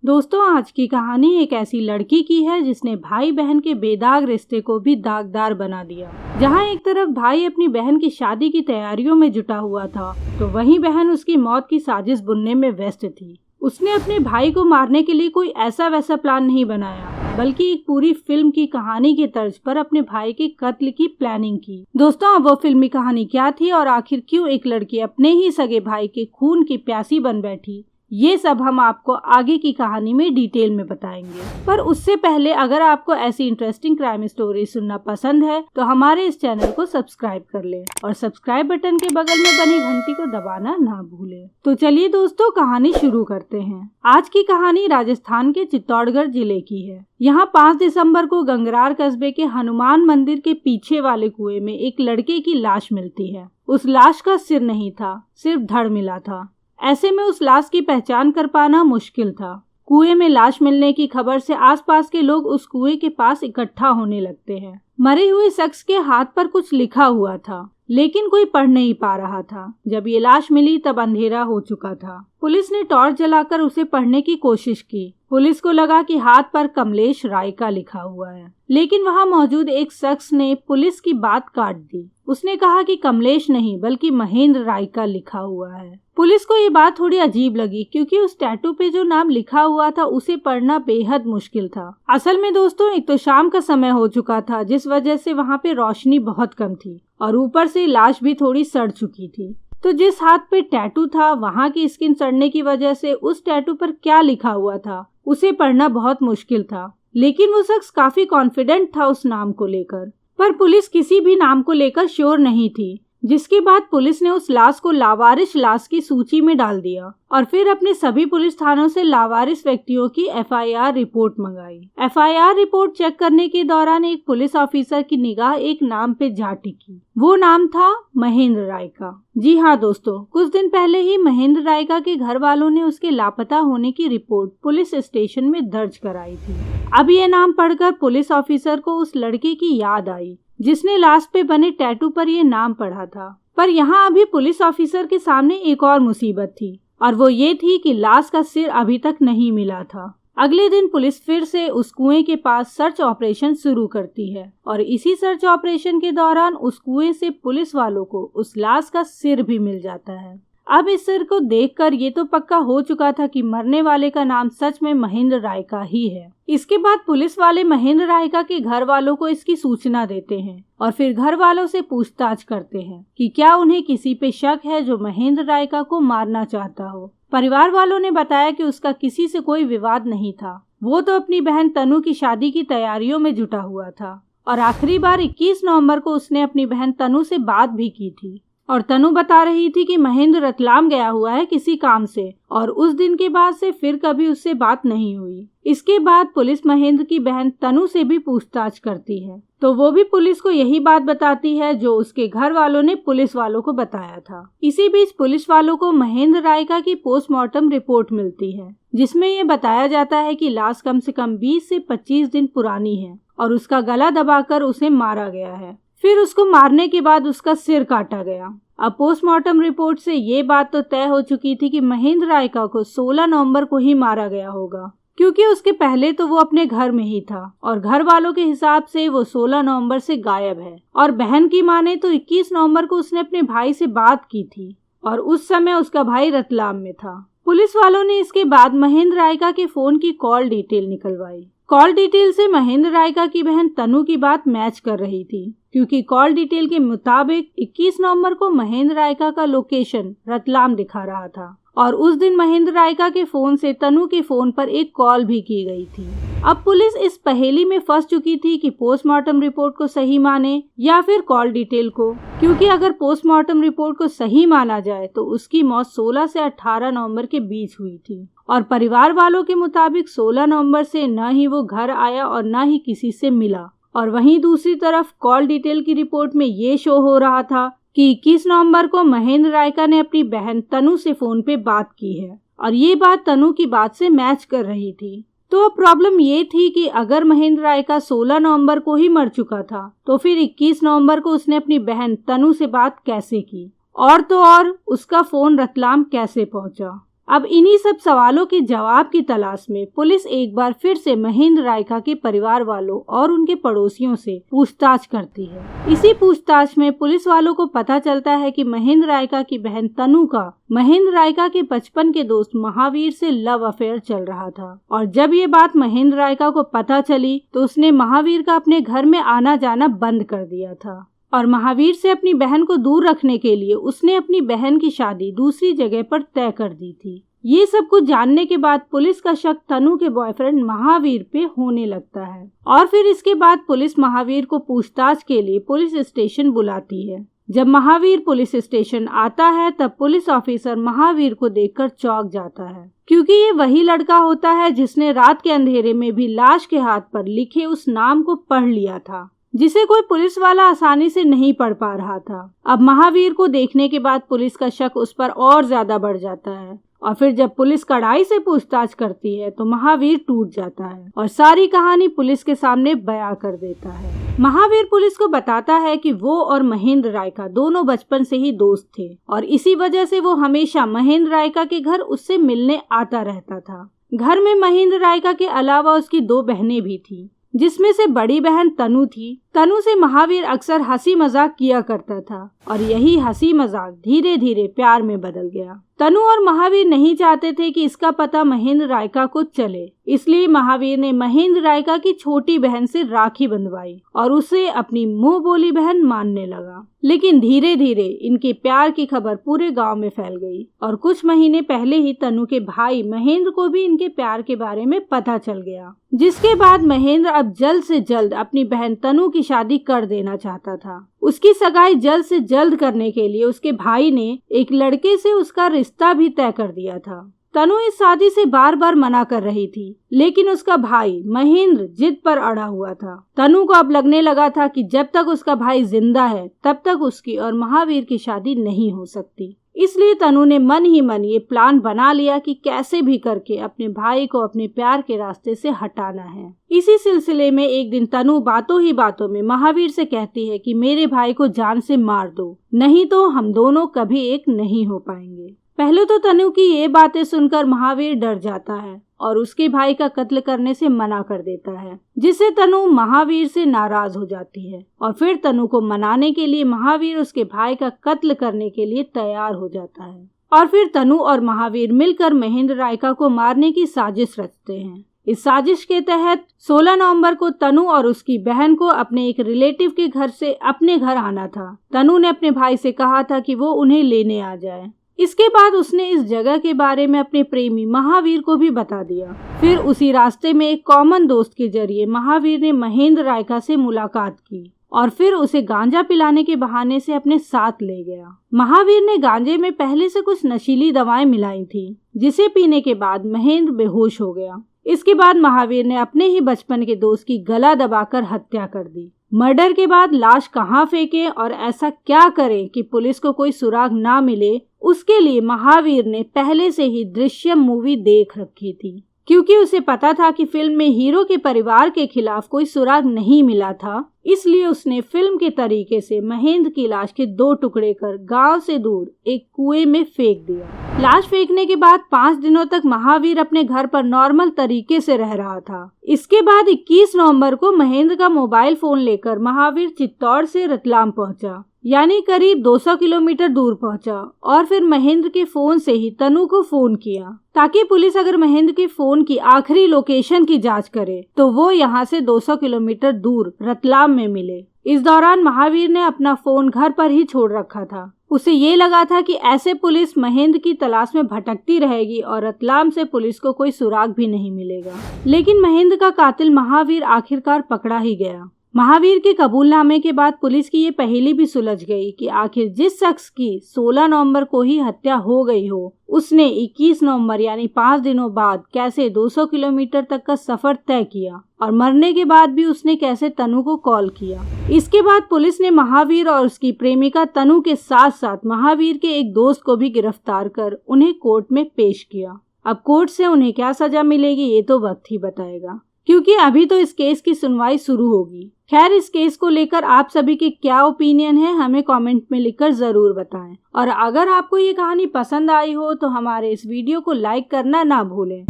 दोस्तों, आज की कहानी एक ऐसी लड़की की है जिसने भाई बहन के बेदाग रिश्ते को भी दागदार बना दिया। जहां एक तरफ भाई अपनी बहन की शादी की तैयारियों में जुटा हुआ था, तो वहीं बहन उसकी मौत की साजिश बुनने में व्यस्त थी। उसने अपने भाई को मारने के लिए कोई ऐसा वैसा प्लान नहीं बनाया, बल्कि एक पूरी फिल्म की कहानी के तर्ज पर अपने भाई के कत्ल की प्लानिंग की। दोस्तों, अब वो फिल्मी कहानी क्या थी और आखिर क्यों एक लड़की अपने ही सगे भाई के खून की प्यासी बन बैठी, ये सब हम आपको आगे की कहानी में डिटेल में बताएंगे। पर उससे पहले अगर आपको ऐसी इंटरेस्टिंग क्राइम स्टोरी सुनना पसंद है तो हमारे इस चैनल को सब्सक्राइब कर लें और सब्सक्राइब बटन के बगल में बनी घंटी को दबाना ना भूलें। तो चलिए दोस्तों, कहानी शुरू करते हैं। आज की कहानी राजस्थान के चित्तौड़गढ़ जिले की है। यहाँ 5 दिसंबर को गंगरार कस्बे के हनुमान मंदिर के पीछे वाले कुएं में एक लड़के की लाश मिलती है। उस लाश का सिर नहीं था, सिर्फ धड़ मिला था। ऐसे में उस लाश की पहचान कर पाना मुश्किल था। कुएं में लाश मिलने की खबर से आसपास के लोग उस कुएं के पास इकट्ठा होने लगते हैं। मरे हुए शख्स के हाथ पर कुछ लिखा हुआ था, लेकिन कोई पढ़ नहीं पा रहा था। जब ये लाश मिली तब अंधेरा हो चुका था। पुलिस ने टॉर्च जलाकर उसे पढ़ने की कोशिश की। पुलिस को लगा कि हाथ पर कमलेश रायका लिखा हुआ है, लेकिन वहां मौजूद एक शख्स ने पुलिस की बात काट दी। उसने कहा कि कमलेश नहीं बल्कि महेंद्र रायका लिखा हुआ है। पुलिस को ये बात थोड़ी अजीब लगी, क्योंकि उस टैटू पे जो नाम लिखा हुआ था उसे पढ़ना बेहद मुश्किल था। असल में दोस्तों, एक तो शाम का समय हो चुका था, जिस वजह से वहाँ पे रोशनी बहुत कम थी और ऊपर से लाश भी थोड़ी सड़ चुकी थी। तो जिस हाथ पे टैटू था, वहाँ की स्किन सड़ने की वजह से उस टैटू पर क्या लिखा हुआ था उसे पढ़ना बहुत मुश्किल था। लेकिन वो शख्स काफी कॉन्फिडेंट था उस नाम को लेकर। पर पुलिस किसी भी नाम को लेकर श्योर नहीं थी, जिसके बाद पुलिस ने उस लाश को लावारिस लाश की सूची में डाल दिया और फिर अपने सभी पुलिस थानों से लावारिस व्यक्तियों की FIR रिपोर्ट मंगाई। FIR रिपोर्ट चेक करने के दौरान एक पुलिस ऑफिसर की निगाह एक नाम पे जा टिकी। वो नाम था महेंद्र रायका। जी हाँ दोस्तों, कुछ दिन पहले ही महेंद्र रायका के घर वालों ने उसके लापता होने की रिपोर्ट पुलिस स्टेशन में दर्ज कराई थी। अब ये नाम पढ़कर पुलिस ऑफिसर को उस लड़के की याद आई जिसने लाश पे बने टैटू पर ये नाम पढ़ा था। पर यहाँ अभी पुलिस ऑफिसर के सामने एक और मुसीबत थी, और वो ये थी कि लाश का सिर अभी तक नहीं मिला था। अगले दिन पुलिस फिर से उस कुएं के पास सर्च ऑपरेशन शुरू करती है और इसी सर्च ऑपरेशन के दौरान उस कुएं से पुलिस वालों को उस लाश का सिर भी मिल जाता है। अब इस सिर को देखकर ये तो पक्का हो चुका था कि मरने वाले का नाम सच में महेंद्र रायका ही है। इसके बाद पुलिस वाले महेंद्र रायका के घर वालों को इसकी सूचना देते हैं और फिर घर वालों से पूछताछ करते हैं कि क्या उन्हें किसी पे शक है जो महेंद्र रायका को मारना चाहता हो। परिवार वालों ने बताया कि उसका किसी से कोई विवाद नहीं था। वो तो अपनी बहन तनु की शादी की तैयारियों में जुटा हुआ था और आखिरी बार 21 नवंबर को उसने अपनी बहन तनु से बात भी की थी। और तनु बता रही थी कि महेंद्र रतलाम गया हुआ है किसी काम से और उस दिन के बाद से फिर कभी उससे बात नहीं हुई। इसके बाद पुलिस महेंद्र की बहन तनु से भी पूछताछ करती है, तो वो भी पुलिस को यही बात बताती है जो उसके घर वालों ने पुलिस वालों को बताया था। इसी बीच पुलिस वालों को महेंद्र रायका की पोस्टमार्टम रिपोर्ट मिलती है, जिसमें ये बताया जाता है कि लाश कम से कम 20 से 25 दिन पुरानी है और उसका गला दबाकर उसे मारा गया है। फिर उसको मारने के बाद उसका सिर काटा गया। अब पोस्टमार्टम रिपोर्ट से ये बात तो तय हो चुकी थी कि महेंद्र रायका को 16 नवंबर को ही मारा गया होगा, क्योंकि उसके पहले तो वो अपने घर में ही था और घर वालों के हिसाब से वो 16 नवंबर से गायब है। और बहन की माने तो 21 नवंबर को उसने अपने भाई से बात की थी और उस समय उसका भाई रतलाम में था। पुलिस वालों ने इसके बाद महेंद्र रायका के फोन की कॉल डिटेल निकलवाई। कॉल डिटेल से महेंद्र रायका की बहन तनु की बात मैच कर रही थी, क्योंकि कॉल डिटेल के मुताबिक 21 नवंबर को महेंद्र रायका का लोकेशन रतलाम दिखा रहा था और उस दिन महेंद्र रायका के फोन से तनु के फोन पर एक कॉल भी की गई थी। अब पुलिस इस पहेली में फंस चुकी थी कि पोस्टमार्टम रिपोर्ट को सही माने या फिर कॉल डिटेल को, क्योंकि अगर पोस्टमार्टम रिपोर्ट को सही माना जाए तो उसकी मौत 16 से 18 नवंबर के बीच हुई थी और परिवार वालों के मुताबिक 16 नवंबर से न ही वो घर आया और न ही किसी से मिला। और वहीं दूसरी तरफ कॉल डिटेल की रिपोर्ट में ये शो हो रहा था कि 21 नवंबर को महेंद्र रायका ने अपनी बहन तनु से फोन पे बात की है और ये बात तनु की बात से मैच कर रही थी। तो प्रॉब्लम ये थी कि अगर महेंद्र रायका 16 नवंबर को ही मर चुका था तो फिर 21 नवंबर को उसने अपनी बहन तनु से बात कैसे की, और तो और उसका फोन रतलाम कैसे पहुंचा। अब इन्हीं सब सवालों के जवाब की तलाश में पुलिस एक बार फिर से महेंद्र रायका के परिवार वालों और उनके पड़ोसियों से पूछताछ करती है। इसी पूछताछ में पुलिस वालों को पता चलता है कि महेंद्र रायका की बहन तनु का महेंद्र रायका के बचपन के दोस्त महावीर से लव अफेयर चल रहा था। और जब ये बात महेंद्र रायका को पता चली तो उसने महावीर का अपने घर में आना जाना बंद कर दिया था और महावीर से अपनी बहन को दूर रखने के लिए उसने अपनी बहन की शादी दूसरी जगह पर तय कर दी थी। ये सब कुछ जानने के बाद पुलिस का शक तनु के बॉयफ्रेंड महावीर पे होने लगता है और फिर इसके बाद पुलिस महावीर को पूछताछ के लिए पुलिस स्टेशन बुलाती है। जब महावीर पुलिस स्टेशन आता है तब पुलिस ऑफिसर महावीर को देखकर चौंक जाता है, क्योंकि ये वही लड़का होता है जिसने रात के अंधेरे में भी लाश के हाथ पर लिखे उस नाम को पढ़ लिया था, जिसे कोई पुलिस वाला आसानी से नहीं पढ़ पा रहा था। अब महावीर को देखने के बाद पुलिस का शक उस पर और ज्यादा बढ़ जाता है और फिर जब पुलिस कड़ाई से पूछताछ करती है तो महावीर टूट जाता है और सारी कहानी पुलिस के सामने बयां कर देता है। महावीर पुलिस को बताता है कि वो और महेंद्र रायका दोनों बचपन से ही दोस्त थे और इसी वजह से वो हमेशा महेंद्र रायका के घर उससे मिलने आता रहता था। घर में महेंद्र रायका के अलावा उसकी 2 बहनें भी थी, जिसमें से बड़ी बहन तनु थी। तनु से महावीर अक्सर हंसी मजाक किया करता था और यही हंसी मजाक धीरे धीरे प्यार में बदल गया। तनु और महावीर नहीं चाहते थे कि इसका पता महेंद्र रायका को चले, इसलिए महावीर ने महेंद्र रायका की छोटी बहन से राखी बंधवाई और उसे अपनी मुंह बोली बहन मानने लगा। लेकिन धीरे धीरे इनके प्यार की खबर पूरे गांव में फैल गई और कुछ महीने पहले ही तनु के भाई महेंद्र को भी इनके प्यार के बारे में पता चल गया, जिसके बाद महेंद्र अब जल्द से जल्द अपनी बहन तनु की शादी कर देना चाहता था। उसकी सगाई जल्द से जल्द करने के लिए उसके भाई ने एक लड़के से उसका रिश्ता भी तय कर दिया था। तनु इस शादी से बार बार मना कर रही थी, लेकिन उसका भाई महेंद्र जिद पर अड़ा हुआ था। तनु को अब लगने लगा था कि जब तक उसका भाई जिंदा है तब तक उसकी और महावीर की शादी नहीं हो सकती। इसलिए तनु ने मन ही मन ये प्लान बना लिया कि कैसे भी करके अपने भाई को अपने प्यार के रास्ते से हटाना है। इसी सिलसिले में एक दिन तनु बातों ही बातों में महावीर से कहती है कि मेरे भाई को जान से मार दो, नहीं तो हम दोनों कभी एक नहीं हो पाएंगे। पहले तो तनु की ये बातें सुनकर महावीर डर जाता है और उसके भाई का कत्ल करने से मना कर देता है, जिससे तनु महावीर से नाराज हो जाती है और फिर तनु को मनाने के लिए महावीर उसके भाई का कत्ल करने के लिए तैयार हो जाता है और फिर तनु और महावीर मिलकर महेंद्र रायका को मारने की साजिश रचते हैं। इस साजिश के तहत 16 नवंबर को तनु और उसकी बहन को अपने एक रिलेटिव के घर से अपने घर आना था। तनु ने अपने भाई से कहा था कि वो उन्हें लेने आ जाए। इसके बाद उसने इस जगह के बारे में अपने प्रेमी महावीर को भी बता दिया। फिर उसी रास्ते में एक कॉमन दोस्त के जरिए महावीर ने महेंद्र रायका से मुलाकात की और फिर उसे गांजा पिलाने के बहाने से अपने साथ ले गया। महावीर ने गांजे में पहले से कुछ नशीली दवाएं मिलाई थी, जिसे पीने के बाद महेंद्र बेहोश हो गया। इसके बाद महावीर ने अपने ही बचपन के दोस्त की गला दबाकर हत्या कर दी। मर्डर के बाद लाश कहाँ फेंके और ऐसा क्या करें कि पुलिस को कोई सुराग ना मिले, उसके लिए महावीर ने पहले से ही दृश्यम मूवी देख रखी थी। क्योंकि उसे पता था कि फिल्म में हीरो के परिवार के खिलाफ कोई सुराग नहीं मिला था, इसलिए उसने फिल्म के तरीके से महेंद्र की लाश के 2 टुकड़े कर गांव से दूर एक कुएं में फेंक दिया। लाश फेंकने के बाद 5 दिनों तक महावीर अपने घर पर नॉर्मल तरीके से रह रहा था। इसके बाद 21 नवंबर को महेंद्र का मोबाइल फोन लेकर महावीर चित्तौड़ से रतलाम पहुंचा, यानी करीब 200 किलोमीटर दूर पहुंचा और फिर महेंद्र के फोन से ही तनु को फोन किया, ताकि पुलिस अगर महेंद्र के फोन की आखिरी लोकेशन की जांच करे तो वो यहाँ से 200 किलोमीटर दूर रतलाम में मिले। इस दौरान महावीर ने अपना फोन घर पर ही छोड़ रखा था। उसे ये लगा था कि ऐसे पुलिस महेंद्र की तलाश में भटकती रहेगी और रतलाम से पुलिस को कोई सुराग भी नहीं मिलेगा। लेकिन महेंद्र का कातिल महावीर आखिरकार पकड़ा ही गया। महावीर के कबूलनामे के बाद पुलिस की ये पहेली भी सुलझ गई कि आखिर जिस शख्स की 16 नवंबर को ही हत्या हो गई हो, उसने 21 नवंबर यानी 5 दिनों बाद कैसे 200 किलोमीटर तक का सफर तय किया और मरने के बाद भी उसने कैसे तनु को कॉल किया। इसके बाद पुलिस ने महावीर और उसकी प्रेमिका तनु के साथ साथ महावीर के एक दोस्त को भी गिरफ्तार कर उन्हें कोर्ट में पेश किया। अब कोर्ट से उन्हें क्या सजा मिलेगी ये तो वक्त ही बताएगा। क्योंकि अभी तो इस केस की सुनवाई शुरू होगी। खैर, इस केस को लेकर आप सभी के क्या ओपिनियन है हमें कमेंट में लिखकर जरूर बताएं। और अगर आपको ये कहानी पसंद आई हो तो हमारे इस वीडियो को लाइक करना ना भूलें।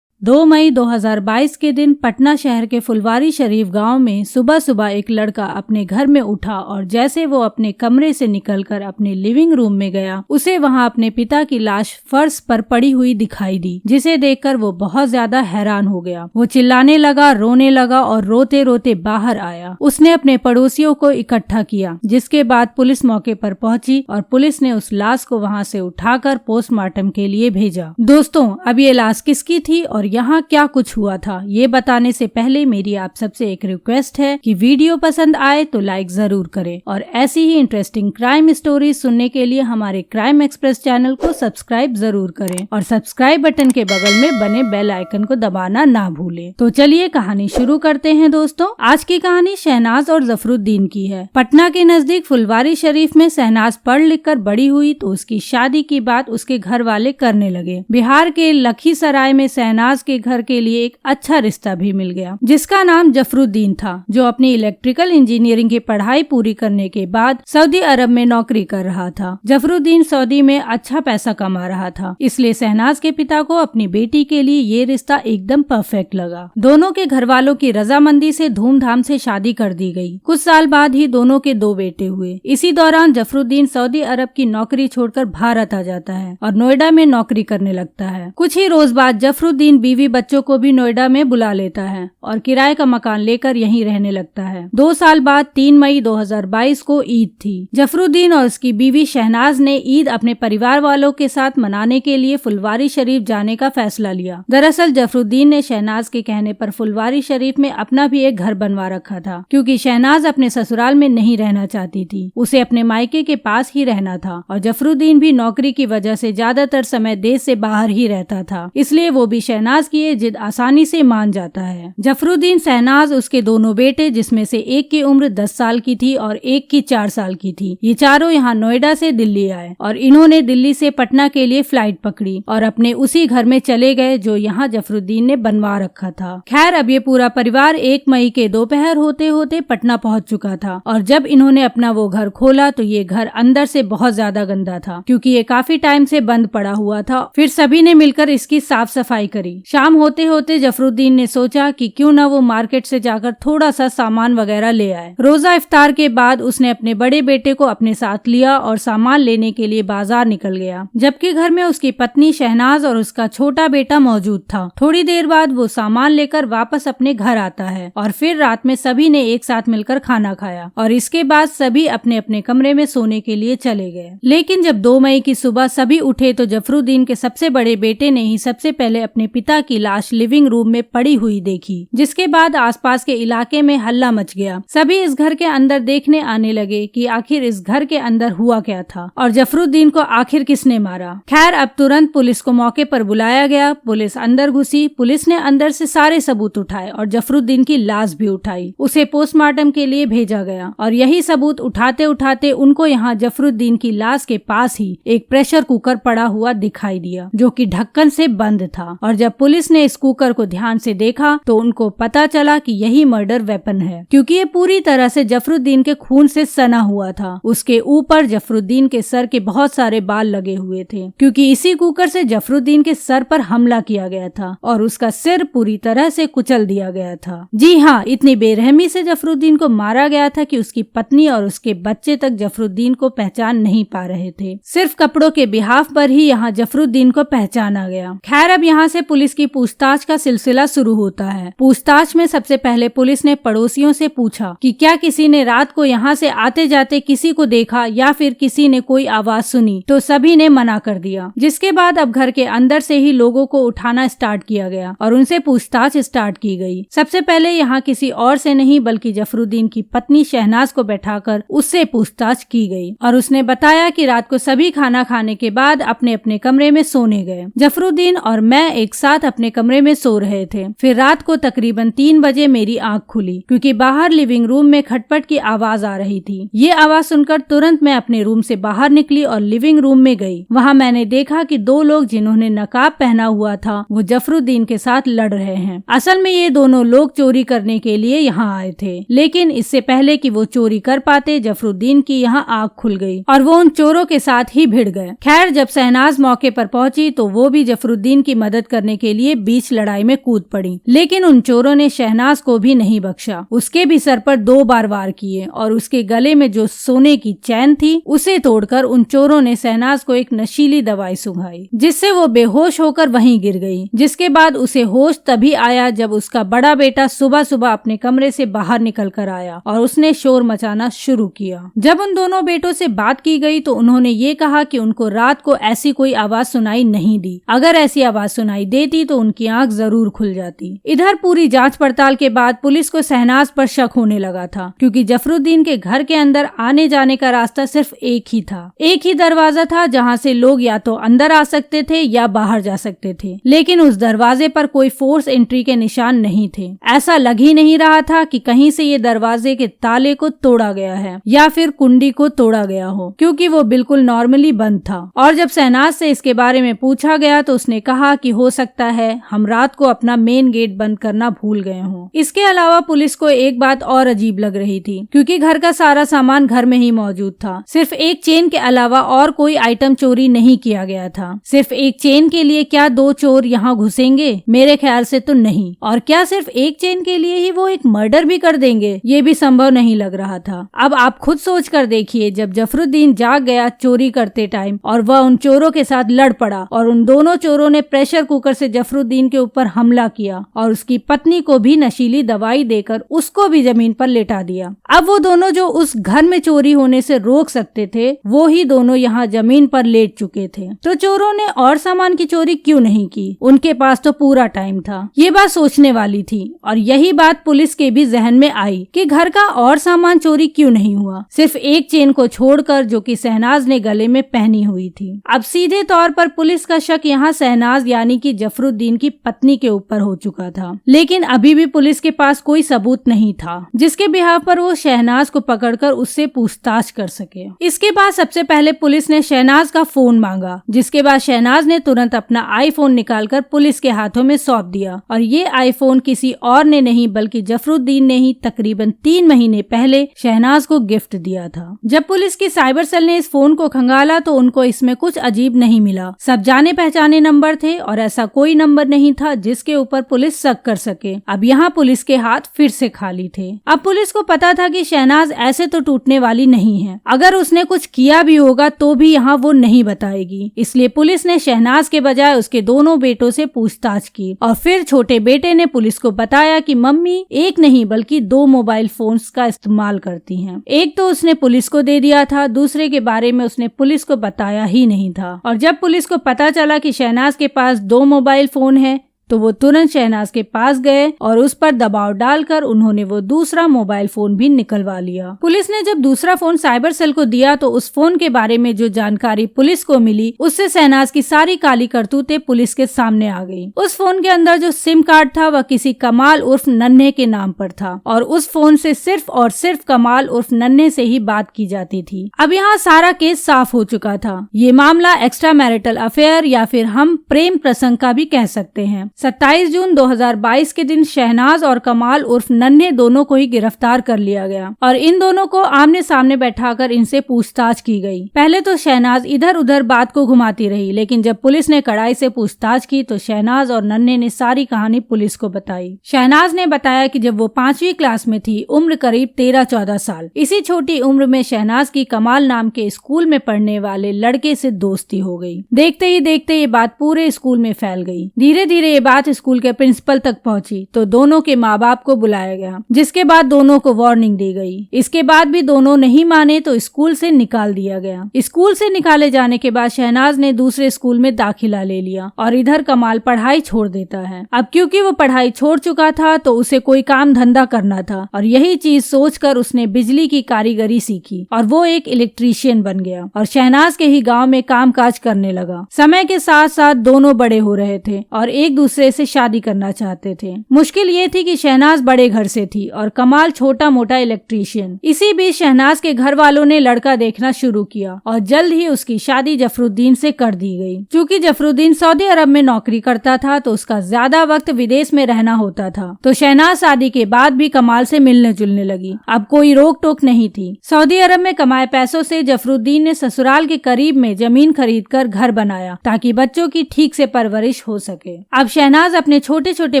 2 मई 2022 के दिन पटना शहर के फुलवारी शरीफ गांव में सुबह सुबह एक लड़का अपने घर में उठा और जैसे वो अपने कमरे से निकलकर अपने लिविंग रूम में गया, उसे वहां अपने पिता की लाश फर्श पर पड़ी हुई दिखाई दी, जिसे देखकर वो बहुत ज्यादा हैरान हो गया। वो चिल्लाने लगा, रोने लगा और रोते रोते बाहर आया। उसने अपने पड़ोसियों को इकट्ठा किया, जिसके बाद पुलिस मौके पर पहुंची और पुलिस ने उस लाश को वहां से उठाकर पोस्टमार्टम के लिए भेजा। दोस्तों, अब ये लाश किसकी थी और यहाँ क्या कुछ हुआ था, ये बताने से पहले मेरी आप सबसे एक रिक्वेस्ट है कि वीडियो पसंद आए तो लाइक जरूर करें और ऐसी ही इंटरेस्टिंग क्राइम स्टोरीज सुनने के लिए हमारे क्राइम एक्सप्रेस चैनल को सब्सक्राइब जरूर करें और सब्सक्राइब बटन के बगल में बने बेल आइकन को दबाना ना भूलें। तो चलिए कहानी शुरू करते हैं। दोस्तों, आज की कहानी शहनाज और जफरुद्दीन की है। पटना के नजदीक फुलवारी शरीफ में शहनाज पढ़ लिख कर बड़ी हुई तो उसकी शादी की बात उसके घर वाले करने लगे। बिहार के लखीसराय में शहनाज के घर के लिए एक अच्छा रिश्ता भी मिल गया, जिसका नाम जफरुद्दीन था, जो अपनी इलेक्ट्रिकल इंजीनियरिंग की पढ़ाई पूरी करने के बाद सऊदी अरब में नौकरी कर रहा था। जफरुद्दीन सऊदी में अच्छा पैसा कमा रहा था, इसलिए शहनाज के पिता को अपनी बेटी के लिए ये रिश्ता एकदम परफेक्ट लगा। दोनों के घर वालों की रजामंदी से धूमधाम से शादी कर दी गई। कुछ साल बाद ही दोनों के 2 बेटे हुए। इसी दौरान जफरुद्दीन सऊदी अरब की नौकरी छोड़कर भारत आ जाता है और नोएडा में नौकरी करने लगता है। कुछ ही रोज बाद जफरुद्दीन बीवी बच्चों को भी नोएडा में बुला लेता है और किराए का मकान लेकर यहीं रहने लगता है। 2 साल बाद 3 मई 2022 को ईद थी। जफरुद्दीन और उसकी बीवी शहनाज ने ईद अपने परिवार वालों के साथ मनाने के लिए फुलवारी शरीफ जाने का फैसला लिया। दरअसल जफरुद्दीन ने शहनाज के कहने पर फुलवारी शरीफ में अपना भी एक घर बनवा रखा था, क्योंकि शहनाज अपने ससुराल में नहीं रहना चाहती थी, उसे अपने मायके के पास ही रहना था और जफरुद्दीन भी नौकरी की वजह से ज्यादातर समय देश से बाहर ही रहता था, इसलिए वो भी शहनाज की ये जिद आसानी से मान जाता है। जफरुद्दीन, शहनाज, उसके दोनों बेटे, जिसमें से एक की उम्र 10 साल की थी और एक की 4 साल की थी, ये चारों यहाँ नोएडा से दिल्ली आए और इन्होंने दिल्ली से पटना के लिए फ्लाइट पकड़ी और अपने उसी घर में चले गए जो यहाँ जफरुद्दीन ने बनवा रखा था। खैर, अब ये पूरा परिवार 1 मई के दोपहर होते होते पटना पहुँच चुका था और जब इन्होंने अपना वो घर खोला तो ये घर अंदर से बहुत ज्यादा गंदा था, क्योंकि ये काफी टाइम से बंद पड़ा हुआ था। फिर सभी ने मिलकर इसकी साफ सफाई करी। शाम होते होते जफरुद्दीन ने सोचा कि क्यों न वो मार्केट से जाकर थोड़ा सा सामान वगैरह ले आए। रोजा इफ्तार के बाद उसने अपने बड़े बेटे को अपने साथ लिया और सामान लेने के लिए बाजार निकल गया, जबकि घर में उसकी पत्नी शहनाज और उसका छोटा बेटा मौजूद था। थोड़ी देर बाद वो सामान लेकर वापस अपने घर आता है और फिर रात में सभी ने एक साथ मिलकर खाना खाया और इसके बाद सभी अपने अपने कमरे में सोने के लिए चले गए। लेकिन जब 2 मई की सुबह सभी उठे तो जफरुद्दीन के सबसे बड़े बेटे ने ही सबसे पहले अपने पिता की लाश लिविंग रूम में पड़ी हुई देखी, जिसके बाद आसपास के इलाके में हल्ला मच गया। सभी इस घर के अंदर देखने आने लगे कि आखिर इस घर के अंदर हुआ क्या था और जफरुद्दीन को आखिर किसने मारा। खैर, अब तुरंत पुलिस को मौके पर बुलाया गया। पुलिस अंदर घुसी। पुलिस ने अंदर से सारे सबूत उठाए और जफरुद्दीन की लाश भी उठाई। उसे पोस्टमार्टम के लिए भेजा गया और यही सबूत उठाते उठाते उनको यहाँ जफरुद्दीन की लाश के पास ही एक प्रेशर कुकर पड़ा हुआ दिखाई दिया, जो कि ढक्कन से बंद था। और जब पुलिस ने इस कुकर को ध्यान से देखा तो उनको पता चला कि यही मर्डर वेपन है, क्योंकि ये पूरी तरह से जफरुद्दीन के खून से सना हुआ था। उसके ऊपर जफरुद्दीन के सर के बहुत सारे बाल लगे हुए थे, क्योंकि इसी कुकर से जफरुद्दीन के सर पर हमला किया गया था और उसका सिर पूरी तरह से कुचल दिया गया था। जी हाँ, इतनी बेरहमी से जफरुद्दीन को मारा गया था कि उसकी पत्नी और उसके बच्चे तक जफरुद्दीन को पहचान नहीं पा रहे थे। सिर्फ कपड़ों के बिहाफ पर ही यहाँ जफरुद्दीन को पहचाना गया। खैर, अब यहाँ से पुलिस की पूछताछ का सिलसिला शुरू होता है। पूछताछ में सबसे पहले पुलिस ने पड़ोसियों से पूछा कि क्या किसी ने रात को यहाँ से आते जाते किसी को देखा या फिर किसी ने कोई आवाज सुनी, तो सभी ने मना कर दिया। जिसके बाद अब घर के अंदर से ही लोगों को उठाना स्टार्ट किया गया और उनसे पूछताछ स्टार्ट की गई। सबसे पहले यहाँ किसी और से नहीं बल्कि जफरुद्दीन की पत्नी शहनाज को बैठाकर उससे पूछताछ की गई और उसने बताया कि रात को सभी खाना खाने के बाद अपने अपने कमरे में सोने गए। जफरुद्दीन और मैं एक साथ रात अपने कमरे में सो रहे थे। फिर रात को तकरीबन 3 बजे मेरी आंख खुली क्योंकि बाहर लिविंग रूम में खटपट की आवाज आ रही थी। ये आवाज सुनकर तुरंत मैं अपने रूम से बाहर निकली और लिविंग रूम में गई। वहाँ मैंने देखा कि 2 लोग जिन्होंने नकाब पहना हुआ था वो जफरुद्दीन के साथ लड़ रहे हैं। असल में ये दोनों लोग चोरी करने के लिए यहाँ आए थे, लेकिन इससे पहले कि वो चोरी कर पाते जफरुद्दीन की यहाँ आंख खुल गई और वो उन चोरों के साथ ही भिड़ गए। खैर, जब शहनाज मौके पर पहुंची तो वो भी जफरुद्दीन की मदद करने के लिए बीच लड़ाई में कूद पड़ी, लेकिन उन चोरों ने शहनाज को भी नहीं बख्शा। उसके भी सर पर 2 बार वार किए और उसके गले में जो सोने की चैन थी उसे तोड़कर उन चोरों ने शहनाज को एक नशीली दवाई सुंघाई, जिससे वो बेहोश होकर वहीं गिर गई। जिसके बाद उसे होश तभी आया जब उसका बड़ा बेटा सुबह सुबह अपने कमरे से बाहर निकल कर आया और उसने शोर मचाना शुरू किया। जब उन दोनों बेटों से बात की गई तो उन्होंने ये कहा कि उनको रात को ऐसी कोई आवाज सुनाई नहीं दी। अगर ऐसी आवाज सुनाई देती तो उनकी आंख जरूर खुल जाती। इधर पूरी जांच पड़ताल के बाद पुलिस को शहनाज पर शक होने लगा था, क्योंकि जफरुद्दीन के घर के अंदर आने जाने का रास्ता सिर्फ एक ही था। एक ही दरवाजा था जहाँ से लोग या तो अंदर आ सकते थे या बाहर जा सकते थे, लेकिन उस दरवाजे पर कोई फोर्स एंट्री के निशान नहीं थे। ऐसा लग ही नहीं रहा था कि कहीं से ये दरवाजे के ताले को तोड़ा गया है या फिर कुंडी को तोड़ा गया हो, क्योंकि वो बिल्कुल नॉर्मली बंद था। और जब शहनाज से इसके बारे में पूछा गया तो उसने कहा कि हो सकता है हम रात को अपना मेन गेट बंद करना भूल गए हों। इसके अलावा पुलिस को एक बात और अजीब लग रही थी, क्योंकि घर का सारा सामान घर में ही मौजूद था। सिर्फ एक चेन के अलावा और कोई आइटम चोरी नहीं किया गया था। सिर्फ एक चेन के लिए क्या 2 चोर यहाँ घुसेंगे? मेरे ख्याल से तो नहीं। और क्या सिर्फ एक चेन के लिए ही वो एक मर्डर भी कर देंगे? ये भी संभव नहीं लग रहा था। अब आप खुद सोच कर देखिए, जब जफरुद्दीन जाग गया चोरी करते टाइम और वह उन चोरों के साथ लड़ पड़ा और उन दोनों चोरों ने प्रेशर कुकर से जफरुद्दीन के ऊपर हमला किया और उसकी पत्नी को भी नशीली दवाई देकर उसको भी जमीन पर लेटा दिया। अब वो दोनों जो उस घर में चोरी होने से रोक सकते थे वो ही दोनों यहाँ जमीन पर लेट चुके थे। तो चोरों ने और सामान की चोरी क्यों नहीं की? उनके पास तो पूरा टाइम था। ये बात सोचने वाली थी और यही बात पुलिस के भी जहन में आई कि घर का और सामान चोरी क्यों नहीं हुआ, सिर्फ एक चेन को छोड़कर जो कि शहनाज ने गले में पहनी हुई थी। अब सीधे तौर पर पुलिस का शक यहाँ शहनाज यानी कि जफरुद्दीन की पत्नी के ऊपर हो चुका था, लेकिन अभी भी पुलिस के पास कोई सबूत नहीं था जिसके बिहाफ पर वो शहनाज को पकड़कर उससे पूछताछ कर सके। इसके बाद सबसे पहले पुलिस ने शहनाज का फोन मांगा, जिसके बाद शहनाज ने तुरंत अपना आईफोन निकालकर पुलिस के हाथों में सौंप दिया। और ये आईफोन किसी और ने नहीं बल्कि जफरुद्दीन ने ही तकरीबन 3 महीने पहले शहनाज को गिफ्ट दिया था। जब पुलिस की साइबर सेल ने इस फोन को खंगाला तो उनको इसमें कुछ अजीब नहीं मिला। सब जाने पहचाने नंबर थे और ऐसा कोई नंबर नहीं था जिसके ऊपर पुलिस शक कर सके। अब यहाँ पुलिस के हाथ फिर से खाली थे। अब पुलिस को पता था कि शहनाज ऐसे तो टूटने वाली नहीं है। अगर उसने कुछ किया भी होगा तो भी यहाँ वो नहीं बताएगी। इसलिए पुलिस ने शहनाज के बजाय उसके दोनों बेटों से पूछताछ की और फिर छोटे बेटे ने पुलिस को बताया कि मम्मी एक नहीं बल्कि 2 मोबाइल फोन्स का इस्तेमाल करती हैं। एक तो उसने पुलिस को दे दिया था, दूसरे के बारे में उसने पुलिस को बताया ही नहीं था। और जब पुलिस को पता चला कि शहनाज के पास 2 मोबाइल फोन है तो वो तुरंत शहनाज के पास गए और उस पर दबाव डालकर उन्होंने वो दूसरा मोबाइल फोन भी निकलवा लिया। पुलिस ने जब दूसरा फोन साइबर सेल को दिया तो उस फोन के बारे में जो जानकारी पुलिस को मिली उससे शहनाज की सारी काली करतूतें पुलिस के सामने आ गई। उस फोन के अंदर जो सिम कार्ड था वह किसी कमाल उर्फ नन्हे के नाम पर था और उस फोन से सिर्फ और सिर्फ कमाल उर्फ नन्हे से ही बात की जाती थी। अब यहाँ सारा केस साफ हो चुका था। ये मामला एक्स्ट्रा मैरिटल अफेयर या फिर हम प्रेम प्रसंग का भी कह सकते हैं। 27 जून 2022 के दिन शहनाज और कमाल उर्फ नन्हे दोनों को ही गिरफ्तार कर लिया गया और इन दोनों को आमने सामने बैठाकर इनसे पूछताछ की गई। पहले तो शहनाज इधर उधर बात को घुमाती रही, लेकिन जब पुलिस ने कड़ाई से पूछताछ की तो शहनाज और नन्हे ने सारी कहानी पुलिस को बताई। शहनाज ने बताया कि जब वो 5वीं क्लास में थी, उम्र करीब 13-14 साल, इसी छोटी उम्र में शहनाज की कमाल नाम के स्कूल में पढ़ने वाले लड़के से दोस्ती हो गई। देखते ही देखते ये बात पूरे स्कूल में फैल गई। धीरे धीरे ये बात स्कूल के प्रिंसिपल तक पहुंची तो दोनों के माँ बाप को बुलाया गया, जिसके बाद दोनों को वार्निंग दी गई। इसके बाद भी दोनों नहीं माने तो स्कूल से निकाल दिया गया। स्कूल से निकाले जाने के बाद शहनाज ने दूसरे स्कूल में दाखिला ले लिया और इधर कमाल पढ़ाई छोड़ देता है। अब क्योंकि वो पढ़ाई छोड़ चुका था तो उसे कोई काम धंधा करना था और यही चीज सोचकर उसने बिजली की कारीगरी सीखी और वो एक इलेक्ट्रीशियन बन गया और शहनाज के ही गाँव में काम काज करने लगा। समय के साथ साथ दोनों बड़े हो रहे थे और एक दूसरे दूसरे से शादी करना चाहते थे। मुश्किल ये थी कि शहनाज बड़े घर से थी और कमाल छोटा मोटा इलेक्ट्रीशियन। इसी बीच शहनाज के घर वालों ने लड़का देखना शुरू किया और जल्द ही उसकी शादी जफरुद्दीन से कर दी गई। क्योंकि जफरुद्दीन सऊदी अरब में नौकरी करता था तो उसका ज्यादा वक्त विदेश में रहना होता था, तो शहनाज शादी के बाद भी कमाल से मिलने जुलने लगी। अब कोई रोक टोक नहीं थी। सऊदी अरब में कमाए पैसों से जफरुद्दीन ने ससुराल के करीब में जमीन खरीदकर घर बनाया ताकि बच्चों की ठीक से परवरिश हो सके। अब शहनाज अपने छोटे छोटे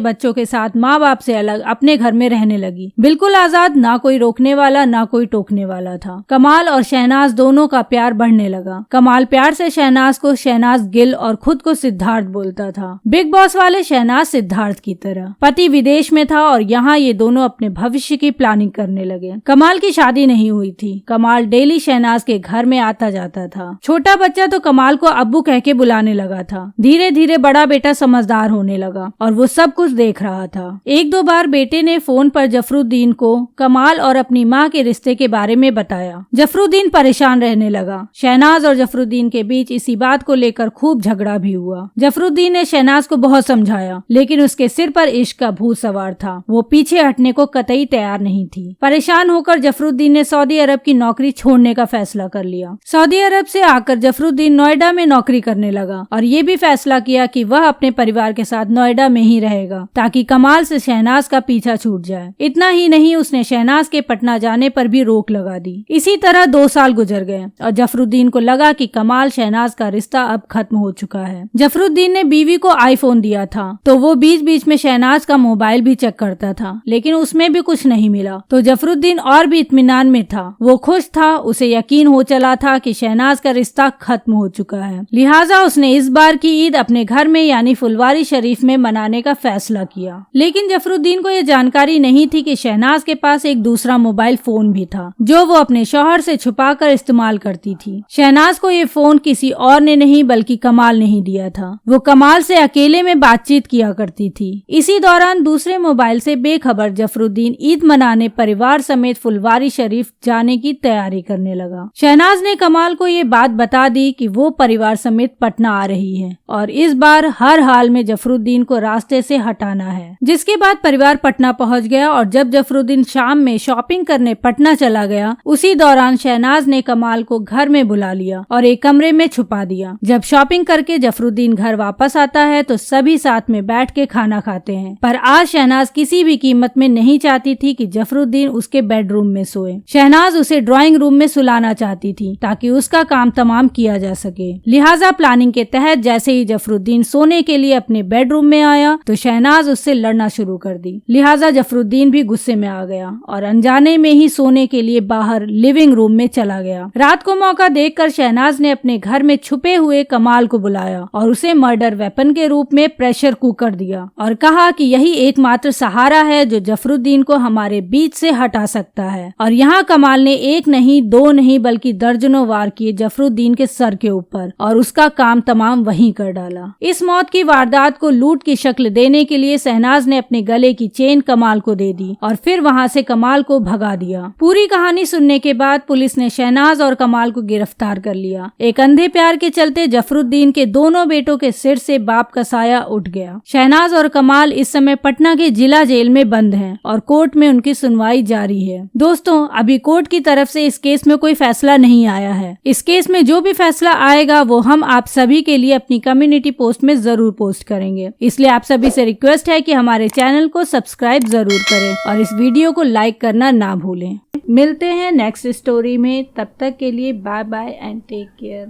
बच्चों के साथ माँ बाप से अलग अपने घर में रहने लगी, बिल्कुल आजाद, ना कोई रोकने वाला ना कोई टोकने वाला था। कमाल और शहनाज दोनों का प्यार बढ़ने लगा। कमाल प्यार से शहनाज को शहनाज गिल और खुद को सिद्धार्थ बोलता था। बिग बॉस वाले शहनाज सिद्धार्थ की तरह। पति विदेश में था और यहाँ ये दोनों अपने भविष्य की प्लानिंग करने लगे। कमाल की शादी नहीं हुई थी। कमाल डेली शहनाज के घर में आता जाता था। छोटा बच्चा तो कमाल को अब्बू कह के बुलाने लगा था। धीरे धीरे बड़ा बेटा समझदार होने लगा और वो सब कुछ देख रहा था। एक दो बार बेटे ने फोन पर जफरुद्दीन को कमाल और अपनी माँ के रिश्ते के बारे में बताया। जफरुद्दीन परेशान रहने लगा। शहनाज और जफरुद्दीन के बीच इसी बात को लेकर खूब झगड़ा भी हुआ। जफरुद्दीन ने शहनाज को बहुत समझाया, लेकिन उसके सिर पर इश्क का भूत सवार था। वो पीछे हटने को कतई तैयार नहीं थी। परेशान होकर जफरुद्दीन ने सऊदी अरब की नौकरी छोड़ने का फैसला कर लिया। सऊदी अरब से आकर जफरुद्दीन नोएडा में नौकरी करने लगा और ये भी फैसला किया कि वह अपने परिवार के साथ नोएडा में ही रहेगा ताकि कमाल से शहनाज का पीछा छूट जाए। इतना ही नहीं, उसने शहनाज के पटना जाने पर भी रोक लगा दी। इसी तरह 2 साल गुजर गए और जफरुद्दीन को लगा कि कमाल शहनाज का रिश्ता अब खत्म हो चुका है। जफरुद्दीन ने बीवी को आईफोन दिया था तो वो बीच बीच में शहनाज का मोबाइल भी चेक करता था, लेकिन उसमें भी कुछ नहीं मिला। तो जफरुद्दीन और भी इत्मीनान में था। वो खुश था। उसे यकीन हो चला था कि शहनाज का रिश्ता खत्म हो चुका है। लिहाजा उसने इस बार की ईद अपने घर में यानी फुलवारी शरीफ में मनाने का फैसला किया। लेकिन जफरुद्दीन को यह जानकारी नहीं थी कि शहनाज के पास एक दूसरा मोबाइल फोन भी था जो वो अपने शौहर से छुपाकर इस्तेमाल करती थी। शहनाज को ये फोन किसी और ने नहीं बल्कि कमाल ने ही दिया था। वो कमाल से अकेले में बातचीत किया करती थी। इसी दौरान दूसरे मोबाइल से बेखबर जफरुद्दीन ईद मनाने परिवार समेत फुलवारी शरीफ जाने की तैयारी करने लगा। शहनाज ने कमाल को ये बात बता दी कि वो परिवार समेत पटना आ रही है और इस बार हर हाल में जफरुद्दीन को रास्ते से हटाना है। जिसके बाद परिवार पटना पहुंच गया और जब जफरुद्दीन शाम में शॉपिंग करने पटना चला गया, उसी दौरान शहनाज ने कमाल को घर में बुला लिया और एक कमरे में छुपा दिया। जब शॉपिंग करके जफरुद्दीन घर वापस आता है तो सभी साथ में बैठ के खाना खाते हैं। पर आज शहनाज किसी भी कीमत में नहीं चाहती थी कि जफरुद्दीन उसके बेडरूम में सोए। शहनाज उसे ड्राइंग रूम में सुलाना चाहती थी ताकि उसका काम तमाम किया जा सके। लिहाजा प्लानिंग के तहत जैसे ही जफरुद्दीन सोने के लिए अपने बेडरूम में आया तो शहनाज उससे लड़ना शुरू कर दी। लिहाजा जफरुद्दीन भी गुस्से में आ गया और अनजाने में ही सोने के लिए बाहर लिविंग रूम में चला गया। रात को मौका देखकर शहनाज ने अपने घर में छुपे हुए कमाल को बुलाया और उसे मर्डर वेपन के रूप में प्रेशर कुकर दिया और कहा कि यही एकमात्र सहारा है जो जफरुद्दीन को हमारे बीच से हटा सकता है। और यहाँ कमाल ने एक नहीं, 2 नहीं बल्कि दर्जनों वार किए जफरुद्दीन के सर के ऊपर और उसका काम तमाम वहीं कर डाला। इस मौत की वारदात को लूट की शक्ल देने के लिए शहनाज ने अपने गले की चेन कमाल को दे दी और फिर वहाँ से कमाल को भगा दिया। पूरी कहानी सुनने के बाद पुलिस ने शहनाज और कमाल को गिरफ्तार कर लिया। एक अंधे प्यार के चलते जफरुद्दीन के दोनों बेटों के सिर से बाप का साया उठ गया। शहनाज और कमाल इस समय पटना के जिला जेल में बंद हैं और कोर्ट में उनकी सुनवाई जारी है। दोस्तों, अभी कोर्ट की तरफ से इस केस में कोई फैसला नहीं आया है। इस केस में जो भी फैसला आएगा वो हम आप सभी के लिए अपनी कम्युनिटी पोस्ट में जरूर पोस्ट करेंगे। इसलिए आप सभी से रिक्वेस्ट है कि हमारे चैनल को सब्सक्राइब जरूर करें और इस वीडियो को लाइक करना ना भूलें। मिलते हैं नेक्स्ट स्टोरी में। तब तक के लिए bye bye and take care.